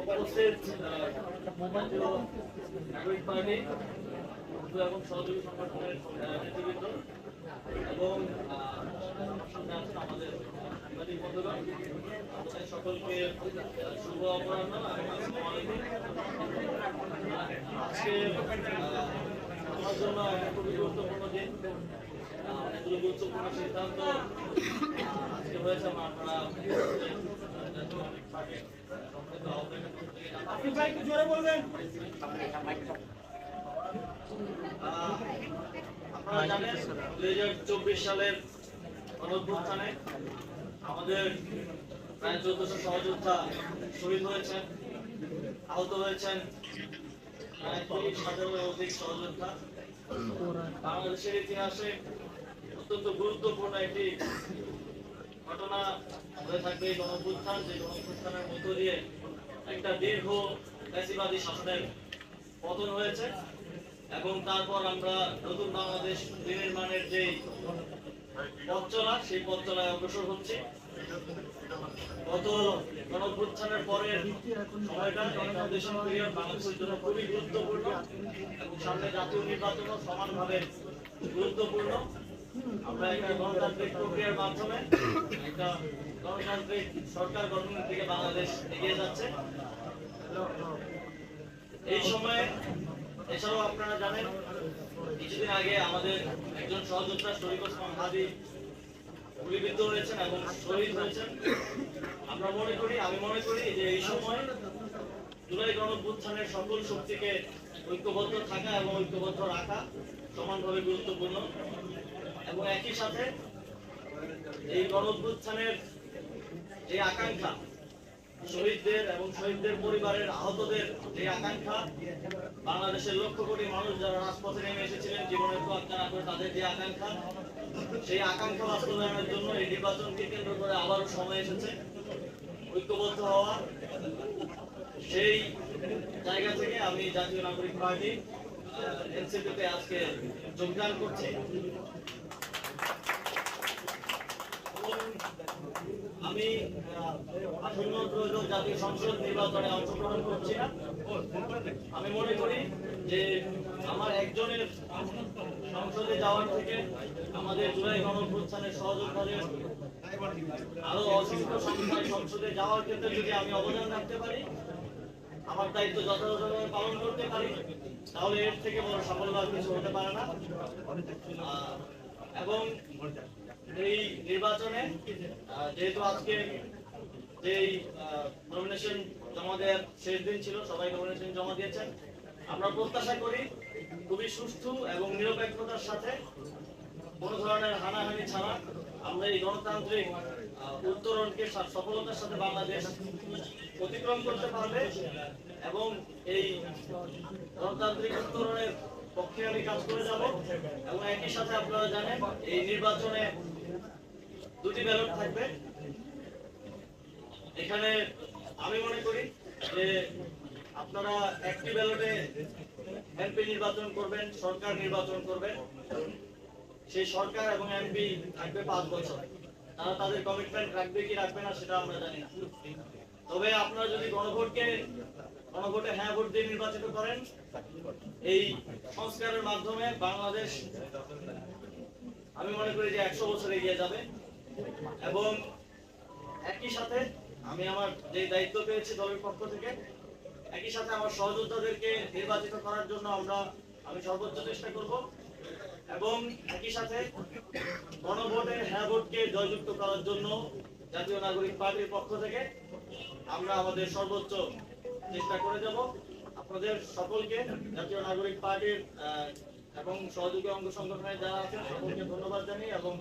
উপস্থিত নাগরিক পার্টি এবং সহযোগী সংগঠনের নেতৃবৃন্দ এবং আমাদের সাংবাদিক বন্ধুগণ, আপনাদের সকলকে শুভ অপরাহ্ন এবং আসসালামু আলাইকুম। আজকে আমার জন্য একটা খুবই গুরুত্বপূর্ণ দিন, অনেকগুলো গুরুত্বপূর্ণ সিদ্ধান্ত আজকে হয়েছে। আপনারা আপনারা জানেন 2024 সালের গণঅভ্যুত্থানে আমাদের প্রায় 1400 সহযোদ্ধা শহীদ হয়েছেন, আহত হয়েছেন প্রায় 30,000-এর অধিক সহযোদ্ধা। বাংলাদেশের ইতিহাসে অত্যন্ত গুরুত্বপূর্ণ একটি ঘটনা হয়ে থাকবে এই গণঅভ্যুত্থান, যে গণঅভ্যুত্থানের মধ্য দিয়ে একটা দীর্ঘ ফ্যাসিবাদী শাসনের পতন হয়েছে এবং তারপর আমরা নতুন বাংলাদেশ বিনির্মাণের যে পথ চলা, সেই পথ চলায় অগ্রসর হচ্ছে। গত গণঅভ্যুত্থানের পরের সময়টা ট্রানজিশন পিরিয়ড বাংলাদেশের জন্য খুবই গুরুত্বপূর্ণ এবং সামনে জাতীয় নির্বাচনও সমানভাবে গুরুত্বপূর্ণ। আমরা একটা গণতান্ত্রিক প্রক্রিয়ার মাধ্যমে একটা গণতান্ত্রিক সরকার গঠনের দিকে বাংলাদেশ এগিয়ে যাচ্ছে। এই সময়ে এছাড়াও আপনারা জানেন কিছুদিন আগে আমাদের একজন সহযোদ্ধা শরীফ ওসমান হাদি গুলিবিদ্ধ হয়েছেন এবং শহীদ হয়েছেন। আমি মনে করি যে এই সময় জুলাই গণঅভ্যুত্থানের সকল শক্তিকে ঐক্যবদ্ধ থাকা এবং ঐক্যবদ্ধ রাখা সমানভাবে গুরুত্বপূর্ণ এবং একই সাথে এই গণঅভ্যুত্থানের যে আকাঙ্ক্ষা, শহীদদের এবং শহীদদের পরিবারের আহতদের যে আকাঙ্ক্ষা, বাংলাদেশের লক্ষ কোটি মানুষ যারা রাজপথে নেমে এসেছিলেন জীবনের তোয়াক্কা না করে তাদের যে আকাঙ্ক্ষা, সেই আকাঙ্ক্ষা বাস্তবায়নের জন্য এই নির্বাচনকে কেন্দ্র করে আবারও সময় এসেছে ঐক্যবদ্ধ হওয়া। সেই জায়গা থেকে আমি জাতীয় নাগরিক পার্টি এনসিপিতে আজকে যোগদান করছি। আমি আসন্ন ত্রয়োদশ জাতীয় সংসদ নির্বাচনে অংশগ্রহণ করছি না। আমি মনে করি যে আমার একজনের সংসদে যাওয়ার থেকে আমাদের জুলাই গণঅভ্যুত্থানের সহযোদ্ধাদের আরো অসংখ্য সংখ্যায় সংসদে যাওয়ার ক্ষেত্রে যদি আমি অবদান রাখতে পারি, আমার দায়িত্ব যথাযথভাবে পালন করতে পারি, তাহলে এর থেকে বড় সাফল্য আর কিছু হতে পারে না। এবং এই নির্বাচনে যেহেতু আজকে যেই নমিনেশন জমা দেওয়ার শেষ দিন ছিল, সবাই নমিনেশন জমা দিয়েছেন। আমরা প্রত্যাশা করি খুবই সুষ্ঠু এবং নিরপেক্ষতার সাথে, কোনো ধরনের হানাহানি ছাড়া আমরা এই গণতান্ত্রিক উত্তরণকে সফলতার সাথে বাংলাদেশ অতিক্রম করতে পারবে এবং এই গণতান্ত্রিক উত্তরণের পক্ষে আমি কাজ করে যাব। এবং একই সাথে আপনারা জানেন এই নির্বাচনে দুটি ব্যালট থাকবে। এখানে আমি মনে করি যে আপনারা একটি ব্যালটে এমপি নির্বাচন করবেন, সরকার নির্বাচন করবেন। সেই সরকার এবং এমপি থাকবে 5 বছর। তারা তাদের কমিটমেন্ট রাখবে কি রাখবে না সেটা আমরা জানি না। তবে আপনারা যদি গণভোটে হ্যাঁ ভোট দিয়ে নির্বাচিত করেন, এই সংস্কারের মাধ্যমে বাংলাদেশ আমি মনে করি যে 100 বছর এগিয়ে যাবে। এবং একই সাথে আমি আমার যে দায়িত্ব পেয়েছি দলের পক্ষ থেকে, একই সাথে আমার সহযোদ্ধাদেরকে নির্বাচিত করার জন্য আমি সর্বোচ্চ চেষ্টা করব এবং একই সাথে গণভোটে হ্যাঁ ভোটকে জয়যুক্ত করার জন্য জাতীয় নাগরিক পার্টির পক্ষ থেকে আমরা আমাদের সর্বোচ্চ চেষ্টা করে যাব। আপনাদের সকলকে জাতীয় নাগরিক পার্টির এবং সহযোগী অঙ্গ সংগঠনের যারা আছেন সকলকে ধন্যবাদ জানিয়ে এবং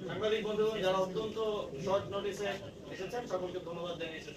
সাংবাদিক বন্ধুগণ যারা অত্যন্ত শর্ট নোটিসে এসেছেন সকলকে ধন্যবাদ জানিয়েছেন।